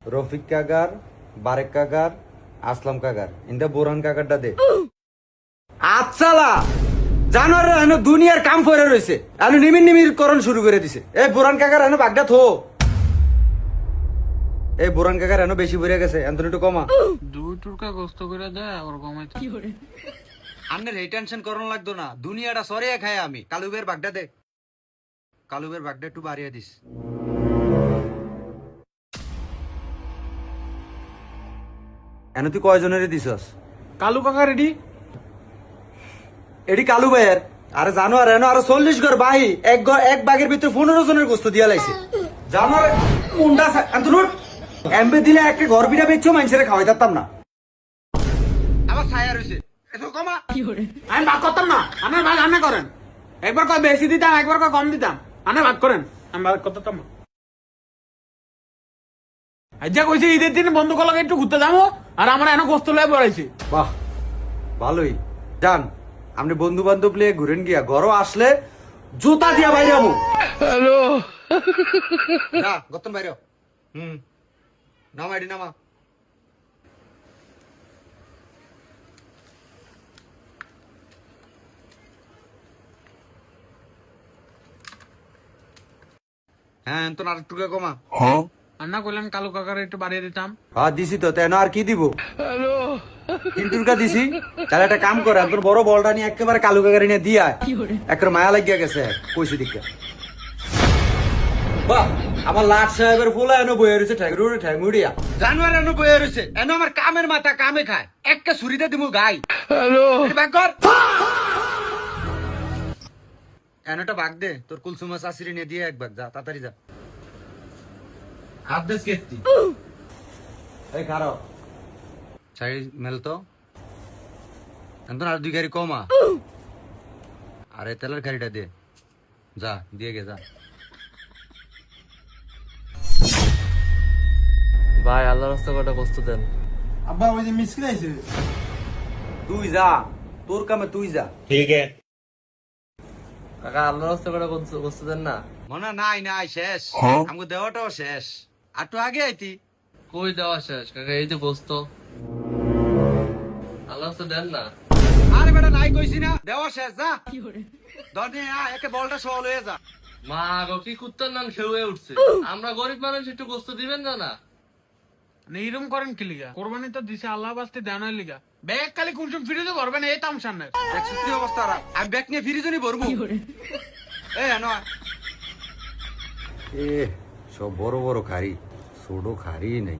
রফিক কাকার, বারেক কাকার, আসলাম কাকার, ইন্দা বোরহান কাকারটা দে। আচ্ছালা জানোয়ার এনে দুনিয়ার কাম করে রয়েছে, এনে নিমির নিমির করণ শুরু করে দিছে। এই বোরহান কাকার এনে বাগদা থো। এই বোরহান কাকার এনে বেশি ভরে গেছে, এন্তন একটু কমা। দুই টুরকা গোস্ত করে দেয় আবার কমাইতে। আন্নের এই টেনশন করণ লাগতো না, দুনিয়াটা সরিয়ে খায় আমি। কালুবের বাগদা দে, কালুবের বাগদা একটু বাড়িয়ে দিস। এনে তুই কয়জনের দিছস? কালু কাকা রেডি? এডি কালু ভাইয়ের। আরে জানোয়ার এনো আরো 40 ঘর বাহি, এক বাগের ভিতরে 15 জনের গোস্ত দিয়া লাইছে। জানোয়ার মুন্ডা আন্তনুর এমবে দিলে একটা ঘর বিড়া বেচছো মানুষের খাওয়াই দিতাম না। আবার ছায়া রইছে, এত কমা। আমি ভাগ করতাম না, আমার ভাগ আনে করেন। একবার কয় বেশি দিতাম, একবার কয় কম দিতাম, আনে ভাগ করেন, আমি ভাগ করতাম না। আজ্জা কইছে ঈদের দিন বন্ধু কলাকে একটু ঘুরতে যাবো, আর আমার এনে গোস্ত লয়ে পড়াইছে। বাহ ভালোই যান, আপনি বন্ধু বান্ধব লিয়ে ঘুরেন গিয়া, ঘরও আসলে জুতা দিয়া বাইরে আমু। হ্যালো না গতন বাইরে নামা এডি নামা। হ্যাঁ তো আর একটু কমা। আন্না কইলেন কালু কাকার একটু বাড়িয়ে দিতাম। হ্যাঁ দিছি তো, তেন আর কি দিব? তিনটুরকা দিছি। তাহলে একটা কাম করে, তোর বড় বলটা নিয়ে একেবারে কালু কাকারি নিয়ে দিয়া একটা মায়া লাগিয়া গেছে কইছি দিকে। বাহ আমার লাট সাহেবের ফুলা এনে বয়ে রয়েছে ঠ্যাঙ্গুড়িয়া। জানুয়ার এনে বয়ে রয়েছে, এনে আমার কামের মাথা কামে খায়, একটা ছুরিতে দিমু গাই। হ্যালো ব্যাগ কর এনটা বাগ দে, তোর কুলসুমা শাশুড়ি নিয়ে দিয়ে এক বাগ, যা তাড়াতাড়ি যা। হাত দেশ কেতি এই খারাপ চাই মেল তো এখন আর 2 গাড়ি কমা। আরে তেলের গাড়িটা দে, যা দিয়ে গে যা। ভাই আল্লাহ রাস্তা কটা কষ্ট দেন। আব্বা ওই যে মিসকিন আইছে। তুই যা, তোর কামে তুই যা। কাকা আল্লাহ রাস্তা কটা কষ্ট দেন না। মনে নাই নাই শেষ, আমাকে দেওয়াটাও শেষ, আর তো আগে আইতি। কই দেওয়া শেষ কাকা, এই যে গোস্ত আল্লাহ রাস্তা দেন না। আরে বেটা নাই কইছি না, দেওয়া শেষ, যা দরজে একে বলটা সল হয়ে যা। মা গো কি কুত্তার নাম খেয়ে উঠছে, আমরা গরিব মানুষ একটু গোস্ত দিবেন না না। এইরকম করেন কি লিগা? কোরবানি তো দিছে আল্লাহ বাস্তে দেওয়ার লিগা। ব্যাগ খালি কুনসুম ফিরে ভরবেন এই তামসান। দেখছিস কি অবস্থা, আমি ব্যাগ নিয়ে ফিরিজনই ভরবো। এই আনো এ সব বড় বড় খারি, ছোট খারি নাই।